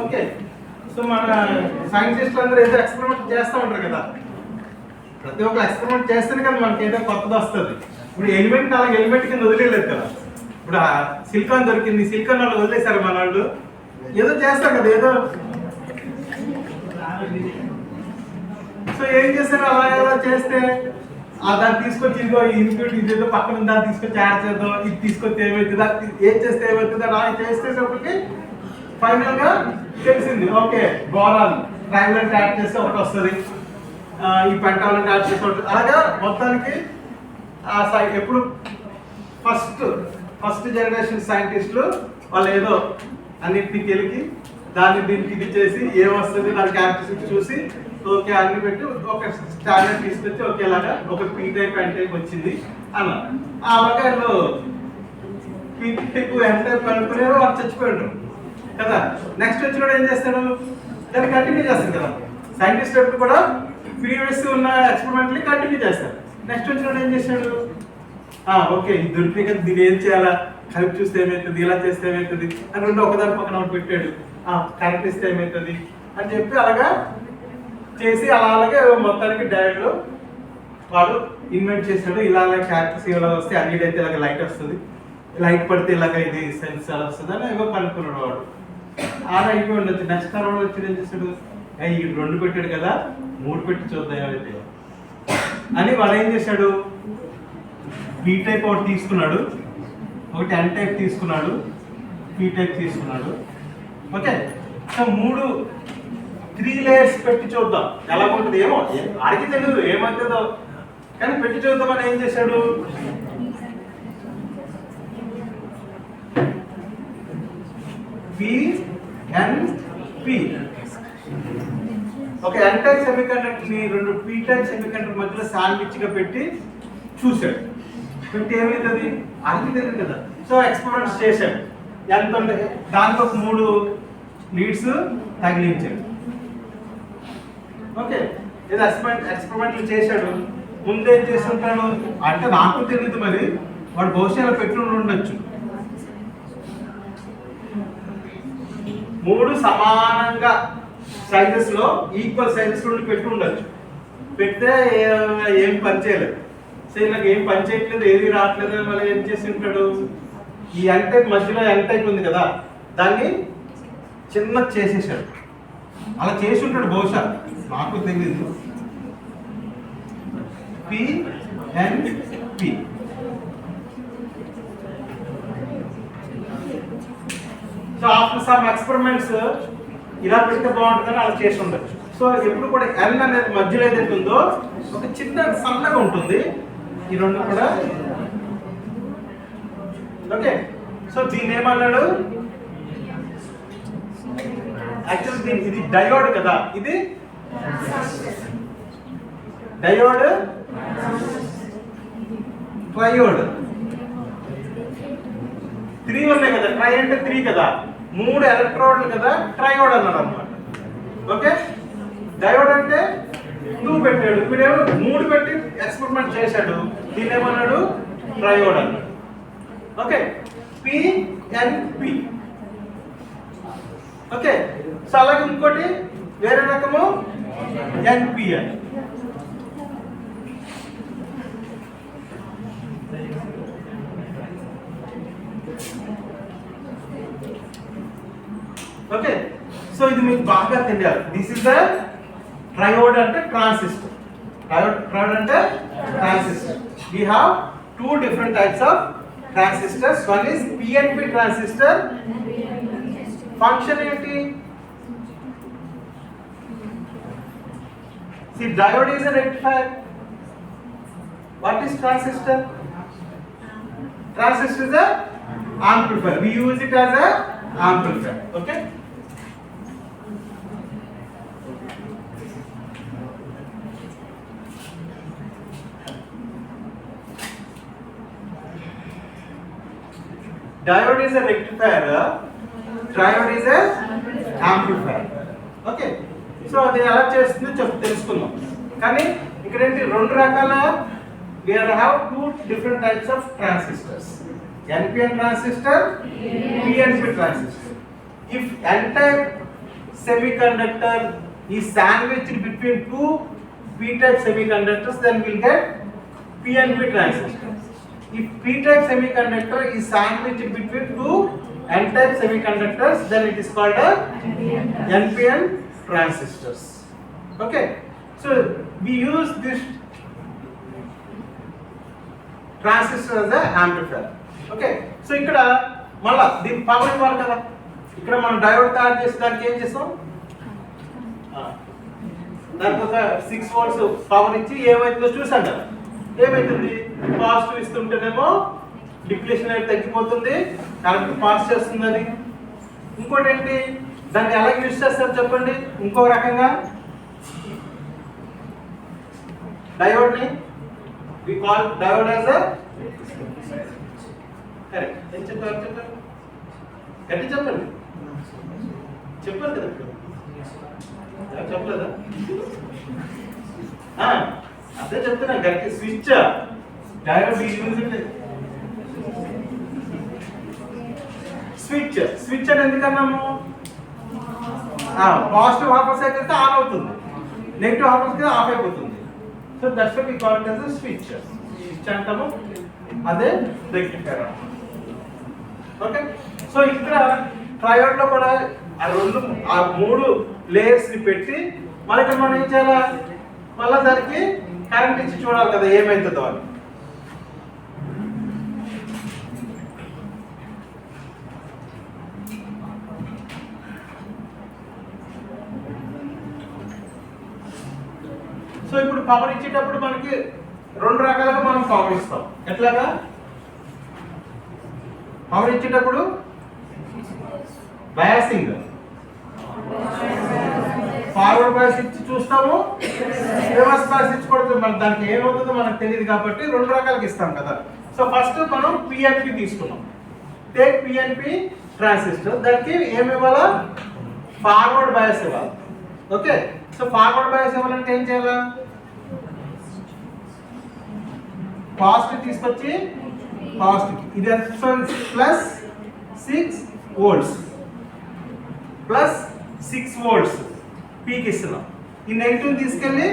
Okay. So మన సైంటిస్టులు అందరూ ఏదో ఎక్స్పెరిమెంట్ చేస్తూ ఉంటారు కదా, ప్రతి ఒక్క ఎక్స్పెరిమెంట్ చేస్తేనే కదా మనకి ఏదో కొత్తది వస్తుంది. ఇప్పుడు ఎలిమెంట్ అలాగే ఎలిమెంట్ కింద వదిలేదు కదా. ఇప్పుడు సిలికాన్ దొరికింది, సిలికాన్ వాళ్ళు వదిలేశారు మన వాళ్ళు, ఏదో చేస్తారు కదా ఏదో. సో ఏం చేస్తారు అలా ఎలా చేస్తే దాన్ని తీసుకొచ్చి ఇదిగో ఇన్స్టిట్యూట్ ఇదేదో పక్కన దాన్ని తీసుకొచ్చి యాడ్ చేద్దాం, ఇది తీసుకొచ్చి ఏమవుతుందా, ఏం చేస్తే ఏమవుతుందా, అలా చేసేటప్పటికి ఫైనల్ గా తెలిసింది ఓకే బోరాన్ ట్రైవలెంట్ యాడ్ చేస్తే ఒకటి వస్తుంది, ఈ పెంటావలెంట్ యాడ్ చేస్తే ఒకటి. అలాగా మొత్తానికి ఎప్పుడు ఫస్ట్ జనరేషన్ సైంటిస్టులు వాళ్ళు ఏదో అన్నింటినీ గెలికి దాన్ని దీనికి ఇది చేసి ఏమొస్తుంది దాని క్యారెక్టరిస్టిక్స్ చూసి ఓకే అన్ని పెట్టి ఒక స్టాండర్డ్ తీసుకొచ్చి ఒకేలాగా ఒక పీ టైప్ ఎన్ టైప్ వచ్చింది అన్నారు. అలాగే వాళ్ళు పీ టైప్ ఎన్ టైప్ కనుక్కునే వాళ్ళు చచ్చిపోయాడు కదా. నెక్స్ట్ వచ్చినప్పుడు ఏం చేస్తాడు, దాన్ని కంటిన్యూ చేస్తాడు కదా. సైంటిస్ట్ ఎప్పుడు కూడా ప్రీవియస్ ఉన్న ఎక్స్పెరిమెంట్ని కంటిన్యూ చేస్తారు. నెక్స్ట్ వచ్చినప్పుడు ఏం చేశాడు, ఓకే ఇది దొరికినాయి కదా దీన్ని ఏం చేయాలా, కలిపి చూస్తే ఏమవుతుంది, ఇలా చేస్తే ఏమవుతుంది అని రెండు ఒకదాని పక్కన ఒకటి పెట్టాడు, కరెక్ట్ ఇస్తే ఏమవుతుంది అని చెప్పి అలాగా చేసి అలాగే మొత్తానికి డైరెక్ట్లో వాడు ఇన్వెంట్ చేశాడు. ఇలా క్యారెక్టర్స్ ఇలా వస్తే అన్నిటి అయితే ఇలాగ లైట్ వస్తుంది, లైట్ పడితే ఇలాగ ఇది సెన్స్ అలా వస్తుంది అని ఏవో కనుక్కున్నాడు వాడు. అలా అయిపోయి ఉండొచ్చు. నెక్స్ట్ తర్వాత వచ్చి ఏం చేశాడు, ఈ 2 పెట్టాడు కదా 3 పెట్టి చూద్దాం ఏమైతే అని వాడు ఏం చేశాడు, పీ టైప్ ఒకటి తీసుకున్నాడు, ఒకటి ఎన్ టైప్ తీసుకున్నాడు, పీ టైప్ తీసుకున్నాడు. ఓకే. సో 3 లేయర్స్ పెట్టి చూద్దాం ఎలా ఉంటుంది, ఏమో ఆడికి తెలియదు ఏమవుతుందో కానీ పెట్టి చూద్దామని ఏం చేశాడు, పిఎన్పి ఒక ఎన్ టైప్ సెమీకండక్టర్ ని 2 పీ టైప్ సెమీకండక్టర్ మధ్యలో శాండ్విచ్ గా పెట్టి చూశాడు. పెట్టి ఏమవుతుంది అది తెలియదు కదా. సో ఎక్స్పెరిమెంట్స్ చేశాడు, ఎంత ఉంటాయి దాంట్లో 3 లీడ్స్ తగిలించాడు. ఓకే. ఏదో ఎక్స్పెరిమెంట్లు చేశాడు. ముందేం చేసి ఉంటాడు అంటే నాకు తెలియదు, మరి వాడు బహుశా పెట్టి ఉండొచ్చు. 3 సమానంగా సైజెస్ లో ఈక్వల్ సైజెస్ లో పెట్టి ఉండొచ్చు. పెడితే ఏం పని చేయలేదు. సరే నాకు ఏం పని చేయట్లేదు, ఏది రావట్లేదు, మళ్ళీ ఏం చేసి ఉంటాడు, ఈ ఎన్ టైప్ మధ్యలో ఎన్ టైప్ ఉంది కదా దాన్ని చిన్న చేసేసాడు. అలా చేసి ఉంటాడు బహుశా, నాకు తెలియదు. PNP so after some experiments ఇలా పెడితే బాగుంటుందని అలా చేసి ఉండొచ్చు. సో ఎప్పుడు కూడా ఎన్ అనేది మధ్యలో ఏదైతే ఉందో ఒక చిన్న సన్నగా ఉంటుంది. ఈ 2 కూడా ఓకే. సో దీన్ని ఏమన్నాడు, యాక్చువల్లీ ఇది డయోడ్ కదా, ఇది డయోడ్ ట్రయోడ్ 3 ఉన్నాయి కదా, ట్రై అంటే 3 కదా, 3 ఎలక్ట్రోడ్లు కదా, ట్రయోడ్ అన్నాడు అన్నమాట. ఓకే. డయోడ్ అంటే 2 పెట్టాడు, వీడేమో 3 పెట్టి ఎక్స్పెరిమెంట్ చేశాడు, దీన్ని ఏమన్నాడు ట్రయోడ్ అన్నాడు. ఓకే. PNP okay. సో అలాగే ఇంకోటి వేరే రకము ఎన్పిఎన్. ఓకే. సో ఇది మీకు బాగా తెలియాలి. దిస్ ఇస్ ద ట్రయోడ్ అంటే ట్రాన్సిస్టర్. ట్రయోడ్ అంటే transistor. We have 2 different types of transistors. One is PNP transistor. Function ఏంటి? See, diode is a rectifier. What is transistor? Transistor is a amplifier. We use it as a amplifier. Okay. Diode is a rectifier, triode is a amplifier. Okay. So అది ఎలా చేస్తుందో తెలుసుకుందాం. కానీ ఇక్కడ ఏంటి 2 రకాల we have 2 different types of transistors. NPN transistor, PNP transistor. If N type semiconductor is sandwiched between two p-type semiconductors, then we'll get PNP transistor. If p-type semiconductor is sandwiched between two n-type semiconductors, then it is called a NPN transistors. Okay, so we use this transistor as a amplifier. Okay, so ఇక్కడ మళ్ళా దీని power ఇవ్వాలి కదా, ఇక్కడ మనం diode తయారు చేసి దానికి ఏం చేస్తాం, దానికి ఒక 6 volts పవర్ ఇచ్చి ఏమైతుందో చూసాం కదా. ఏమైతుంది, పాజిటివ్ ఇస్తుంటేనేమో డిప్లీషన్ అనేది తగ్గిపోతుంది, కరెంట్ పాస్ చేస్తుంది అది. ఇంకోటి ఏంటి, దాన్ని ఎలా యూజ్ చేస్తారు చెప్పండి, ఇంకో రకంగా డయోడ్ని we call diode as a correct. ఏం చెప్పారు గట్టి చెప్పండి, చెప్పారు కదా చెప్పలేదా, అదే చెప్తున్నా గట్టి. స్విచ్ డయోడ్ స్విచ్ స్విచ్ అని ఎందుకన్నాము, పాజిటివ్ హాఫ్ అయితే ఆన్ అవుతుంది, నెగిటివ్ హాఫ్ అయితే ఆఫ్ అయిపోతుంది. So that's why we call it as a switch. Switch అంటాము, అదే రెక్టిఫైయర్. ఓకే, సో ఇక్కడ ట్రయోడ్ లో కూడా ఆ మూడు లేయర్స్ ని పెట్టి మళ్ళీ ఇక్కడ మనం ఏం చేయాలా, మళ్ళీ దానికి కరెంట్ ఇచ్చి చూడాలి కదా ఏమైతుందో అని. సో ఇప్పుడు పవర్ ఇచ్చేటప్పుడు మనకి రెండు రకాలుగా మనం పవర్ ఇస్తాం. ఎట్లాగా, పవర్ ఇచ్చేటప్పుడు బయాసింగ్, ఫార్వర్డ్ బయాస్ ఇచ్చి చూస్తాము, రివర్స్ బయాస్ ఇచ్చి కొడుతుంది. మన దానికి ఏమవుతుందో మనకు తెలియదు కాబట్టి రెండు రకాలుగా ఇస్తాం కదా. సో ఫస్ట్ మనం పిఎన్పి తీసుకున్నాం, టేక్ పిఎన్పి ట్రాన్సిస్టర్, దానికి ఏమి ఇవ్వాలా, ఫార్వర్డ్ బయాస్ ఇవ్వాలి. ఓకే, సో ఫార్వర్డ్ బయాస్ ఇవ్వాలంటే ఏం చేయాలా, పాజిటివ్ తీసుకొచ్చి పాజిటివ్, ఇది ప్లస్ 6 volts ప్లస్ 6 volts పీకి ఇస్తున్నాం. ఈ నెగిటివ్ తీసుకెళ్ళి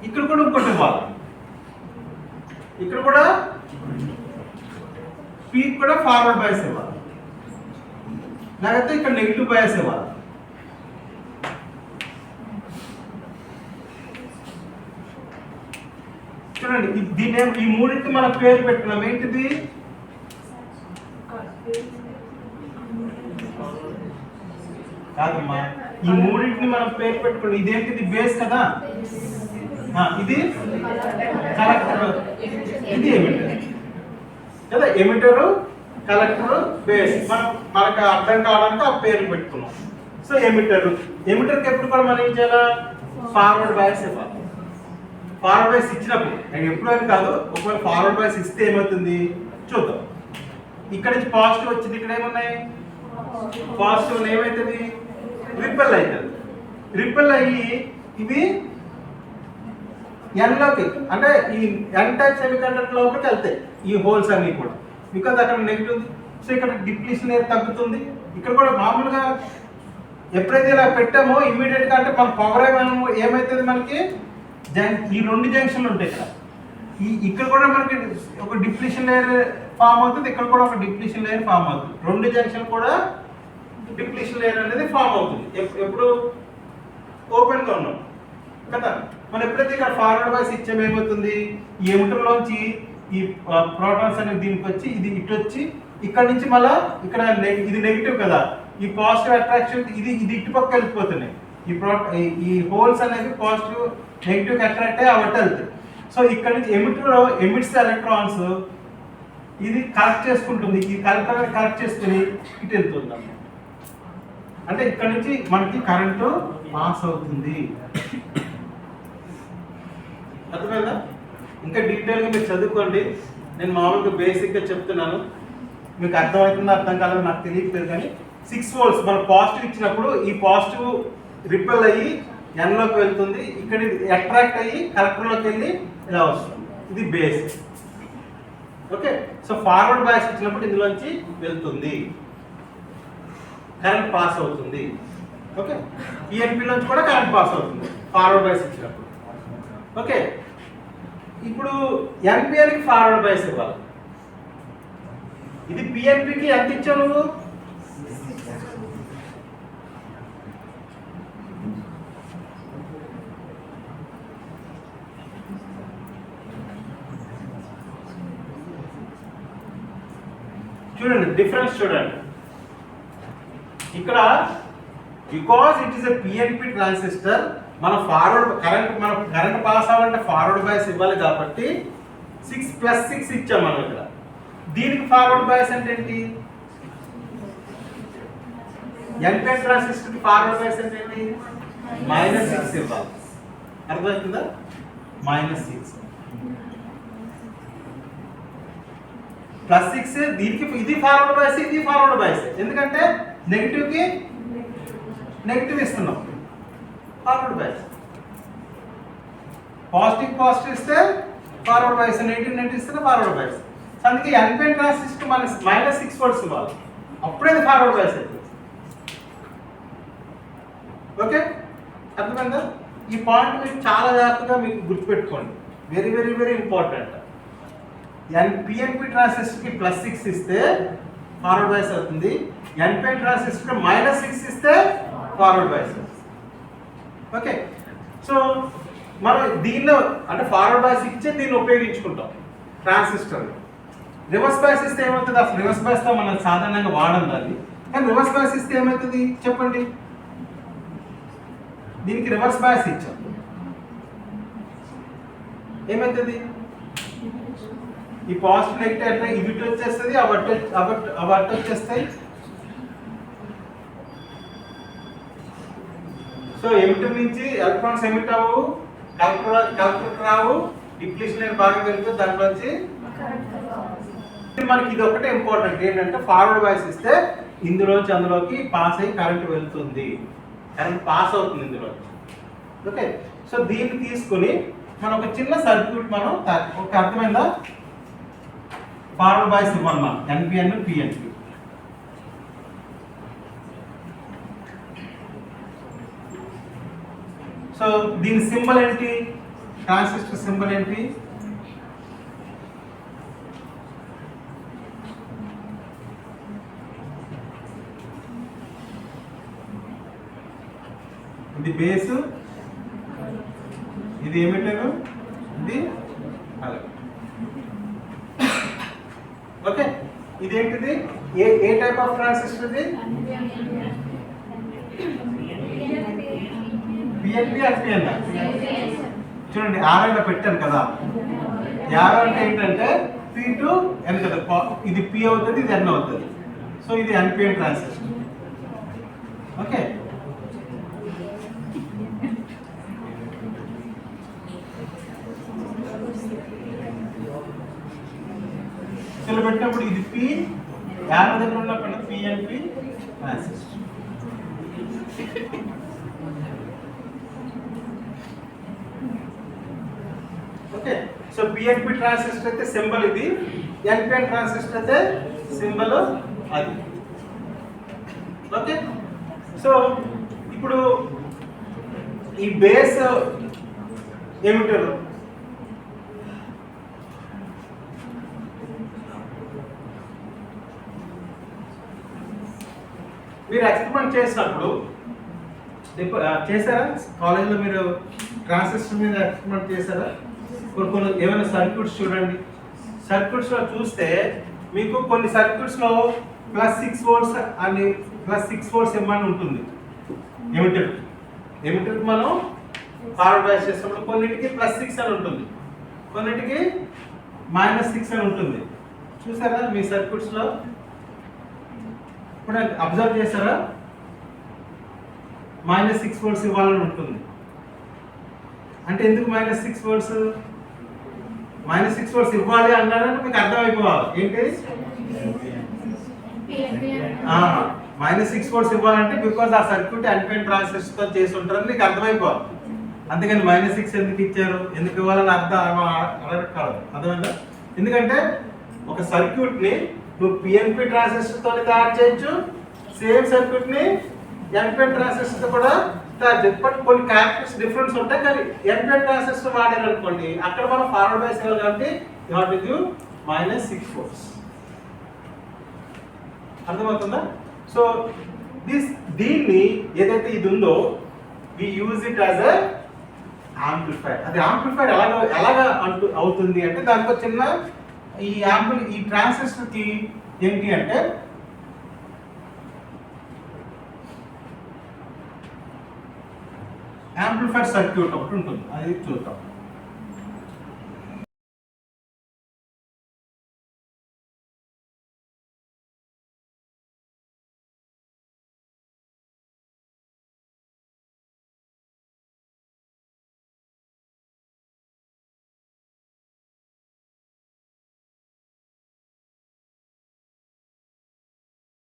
ఇక్కడ కూడా ఇంకోటి ఇవ్వాలి, ఇక్కడ కూడా పీక్ కూడా ఫార్వర్డ్ బయాస్ ఇవ్వాలి, లేకపోతే ఇక్కడ నెగిటివ్ బయాస్ ఇవ్వాలి. చూడండి, దీని ఈ మూడింటి మనం పేరు పెట్టుకున్నాం. ఏంటిది, కాదమ్మా, ఈ మూడింటిని మనం పేరు పెట్టుకున్నాం. ఇదేంటిది, బేస్ కదా, ఇది కలెక్టర్, ఇది ఎమిటర్ కదా. ఎమిటర్, కలెక్టర్, బేస్ మనకు అర్థం కావడానికి ఆ పేర్లు పెట్టుకున్నాం. సో ఎమిటర్కి ఎప్పుడు కూడా మనం ఏం చేయాలా, ఫార్వర్డ్ బయాస్ ఇవ్వాలి. ఫార్వర్డ్ బయాస్ ఇచ్చినప్పుడు, నేను ఎప్పుడైనా కాదు, ఒకవేళ ఫార్వర్డ్ బయాస్ ఇస్తే ఏమవుతుంది చూద్దాం. ఇక్కడ నుంచి పాజిటివ్ వచ్చింది, ఇక్కడ ఏమున్నాయి పాజిటివ్, ఏమవుతుంది, రిపెల్ అవుతుంది. రిపెల్ అయ్యి ఇవి ఎన్లోకి, అంటే ఈ ఎన్ టైప్ సెమీకండక్టర్ లోపలికి వెళ్తాయి ఈ హోల్స్ అన్ని కూడా, బికాజ్ అక్కడ నెగిటివ్ ఉంది. సో ఇక్కడ డిప్లీషన్ అనేది తగ్గుతుంది. ఇక్కడ కూడా మామూలుగా ఎప్పుడైతే ఇలా పెట్టామో ఇమీడియట్ గా, అంటే మన పవర్ ఏమవుతుంది, మనకి ఈ రెండు జంక్షన్లు ఉంటాయి ఇక్కడ. ఇక్కడ కూడా మనకి ఒక డిప్లీషన్ లేయర్ ఫామ్ అవుతుంది, ఇక్కడ కూడా ఒక డిప్లీషన్ లేయర్ ఫామ్ అవుతుంది. రెండు జంక్షన్ కూడా డిప్లీషన్ లేయర్ అనేది ఫామ్ అవుతుంది ఎప్పుడు ఓపెన్ గా ఉన్నాం కదా. మనం ఎప్పుడైతే ఇక్కడ ఫార్వర్డ్ బయాస్ ఇచ్చామో ఏమవుతుంది, ఈ ఎమిటర్లోంచి ఈ ప్రోటాన్స్ అనేది దీనికి వచ్చి ఇది ఇటు వచ్చి ఇక్కడ నుంచి మళ్ళా ఇక్కడ ఇది నెగిటివ్ కదా, ఈ పాజిటివ్ అట్రాక్షన్ ఇది ఇటు పక్క వెళ్ళిపోతున్నాయి. ఈ హోల్స్ అనేవి పాజిటివ్ నెగిటివ్ అట్రాక్ట్ అయ్యి అవట్టు వెళ్తాయి. సో ఇక్కడ నుంచి ఎమిట్స్ ఎలక్ట్రాన్స్ ఇది కలెక్ట్ చేసుకుంటుంది, ఈ కలెక్ట్ చేసుకుని ఇటు వెళ్తుంది. అంటే ఇక్కడ నుంచి మనకి కరెంటు పాస్ అవుతుంది. అర్థమైందా? ఇంకా డీటెయిల్గా మీరు చదువుకోండి, నేను మామూలుగా బేసిక్గా చెప్తున్నాను, మీకు అర్థమవుతుందో అర్థం కాలేదో నాకు తెలియట్లేదు. కానీ 6 volts మనం పాజిటివ్ ఇచ్చినప్పుడు ఈ పాజిటివ్ రిపెల్ అయ్యి ఎన్లోకి వెళ్తుంది, ఇక్కడ అట్రాక్ట్ అయ్యి కలెక్టర్లోకి వెళ్ళి ఇలా వస్తుంది. ఇది base. Okay, so forward bias ఇచ్చినప్పుడు ఇందులోంచి వెళ్తుంది, కరెంట్ పాస్ అవుతుంది. ఓకే, పిఎన్పి నుంచి కూడా కరెంట్ పాస్ అవుతుంది ఫార్వర్డ్ బయాస్ ఇచ్చినప్పుడు. ఓకే, ఇప్పుడు ఎన్పిఎన్కి ఫార్వర్డ్ బయాస్ ఇవ్వాలి. ఇది పిఎన్పికి ఎంత ఇచ్చావు నువ్వు? చూడండి డిఫరెన్స్ చూడండి ఇక్కడ. Because it is a PNP transistor, మన కరెంట్ పాస్ అవ్వాలంటే ఫార్వర్డ్ బయాస్ ఇవ్వాలి కాబట్టి 6+6 ఇచ్చాం మనం ఇక్కడ. దీనికి ఫార్వర్డ్ బయాస్ అంటే ఏంటి? ఎన్పిఎన్ ట్రాన్సిస్టర్ కి ఫార్వర్డ్ బయాస్ అంటే ఏంటి? -6 ఇవ్వాలి. అర్థమవుతుందా? -6 +6 దీనికి ఇది ఫార్వర్డ్ బయాస్, ఇది ఫార్వర్డ్ బయాస్. ఎందుకంటే నెగిటివ్ కి నెగిటివ్ ఇస్తున్నాం, ఫార్వర్డ్ బయాస్. పాజిటివ్ ఇస్తే ఫార్వర్డ్ బయాస్, నెగిటివ్ ఇస్తే ఫార్వర్డ్ బయాస్. అందుకే ఎన్పిఎన్ ట్రాన్సిస్టర్ మన -6 వోల్ట్స్ ఇవ్వాలి, అప్పుడే ఇది ఫార్వర్డ్ బయాస్ అవుతుంది. ఓకే, అర్థమైందా? ఈ పాయింట్ మీరు చాలా జాగ్రత్తగా మీకు గుర్తుపెట్టుకోండి, very very very important. PNP transistor కి +6 ఇస్తే ఫార్వర్డ్ బయాస్ అవుతుంది, ఎన్పిఎన్ ట్రాన్సిస్టర్ -6 ఇస్తే ఫార్వర్డ్ బయాస్ అవుతుంది. ఓకే, సో మనం దీనిలో అంటే ఫార్వర్డ్ బయాస్ ఇచ్చే దీన్ని ఉపయోగించుకుంటాం ట్రాన్సిస్టర్. రివర్స్ బయాస్ ఇస్తే ఏమవుతుంది? అసలు రివర్స్ బయాస్ తో మనం సాధారణంగా వాడం దాన్ని, కానీ రివర్స్ బయాస్ ఇస్తే ఏమవుతుంది చెప్పండి? దీనికి రివర్స్ బయాస్ ఇచ్చాం, ఏమవుతుంది? ఈ పాజిటివ్ నెగిటివ్ అంటే ఇవి వచ్చేస్తుంది, అవి వచ్చేస్తాయి. సో ఎమిటర్ నుంచి ఎలక్ట్రాన్స్ ఎమిట్ అవ్వవు, కలెక్టర్ రావు, డిప్లీషన్ బాగా వెళ్తుంది, దాంట్లో వచ్చి మనకి ఇది ఒకటే ఇంపార్టెంట్ ఏంటంటే ఫార్వర్డ్ బయాస్ ఇస్తే ఇందులోంచి అందులోకి పాస్ అయ్యి కరెంట్ వెళ్తుంది, కరెంట్ పాస్ అవుతుంది ఇందులోంచి. ఓకే, సో దీన్ని తీసుకుని మనం ఒక చిన్న సర్క్యూట్ మనం ఒక అర్థమైందా? ఫార్వర్డ్ బయాస్ ఇవ్వాలి మనం ఎన్పిఎన్ పిఎన్పి. సో దీని సింబల్ ఏంటి? ట్రాన్సిస్టర్ సింబల్ ఏంటి? ఇది బేస్, ఇది ఎమిటర్, ఇది కలెక్టర్. ఓకే, ఇదేంటిది? ఏ టైప్ ఆఫ్ ట్రాన్సిస్టర్ ఇది? PNP NPN. చూడండి ఆర్ఐలో పెట్టాను కదా, యారో అంటే ఏంటంటే P టు N కదా, ఇది P అవుతుంది, ఇది N అవుతుంది. సో ఇది ఎన్పిఎన్ ట్రాన్సిస్టర్. ఓకే, పెట్టినప్పుడు ఇది P, యారో దగ్గర ఉన్నప్పుడు PNP transistor. Okay, so PNP transistor అయితే సింబల్ ఇది, ఎన్పిఎన్ ట్రాన్సిస్టర్ అయితే సింబల్ అది. ఓకే, సో ఇప్పుడు ఈ బేస్ ఎమిటర్ మీరు ఎక్స్పెరిమెంట్ చేసినప్పుడు చేశారా? కాలేజ్లో మీరు ట్రాన్సిస్టర్ మీద ఎక్స్పెరిమెంట్ చేశారా? కొన్ని ఏమైనా సర్క్యూట్స్ చూడండి, సర్క్యూట్స్లో చూస్తే మీకు కొన్ని సర్క్యూట్స్లో +6 వోల్ట్స్ అని +6 వోల్ట్స్ ఇవ్వమని ఉంటుంది ఎమిటర్ మనం ఫార్వర్డ్ బయాస్ చేసినప్పుడు. కొన్నిటికి +6 అని ఉంటుంది, కొన్నిటికి -6 అని ఉంటుంది. చూసారా మీ సర్క్యూట్స్లో? ఇప్పుడు అబ్జర్వ్ చేశారా? -6 వోల్ట్స్ ఇవ్వాలని ఉంటుంది. అంటే ఎందుకు -6 వోల్ట్స్? -6 వోల్ట్స్ ఇవ్వాలి అన్నారంటే మీకు అర్థమైపోవాలి ఏంటి? -6 వోల్ట్స్ ఇవ్వాలంటే బికాజ్ ఆ సర్క్యూట్ ఎన్పిఎన్ ట్రాన్సిస్టర్ తో చేసి ఉంటారని మీకు అర్థమైపోవాలి. అందుకని -6 ఎందుకు ఇచ్చారు, ఎందుకు ఇవ్వాలని అర్థమైందా? ఎందుకంటే ఒక సర్క్యూట్ ని నువ్వు పిఎన్పి ట్రాన్సిస్టర్ తో తయారు చేయొచ్చు, సేమ్ సర్క్యూట్ ని ఎన్పిఎన్ ట్రాన్సిస్టర్ తో కూడా తయారు చేయొచ్చు. బట్ కొన్ని క్యారెక్టర్స్ డిఫరెన్స్ ఉంటాయి. కానీ ఎన్పిఎన్ ట్రాన్సిస్టర్ వాడారు అనుకోండి, అక్కడ మనం ఫార్వర్డ్ బయాస్ ఇవ్వాలి కాబట్టి you have to give -6 volts. అర్థమవుతుందా? సో దీన్ని ఏదైతే ఇది ఉందో we use it as a amplifier. అది యాంప్లిఫైర్ ఎలాగా అవుతుంది అంటే దానికి చిన్న ఈ ట్రాన్సిస్టర్ కి ఏంటి అంటే యాంప్లిఫైర్ సర్క్యూట్ ఒకటి ఉంటుంది, అది చూద్దాం.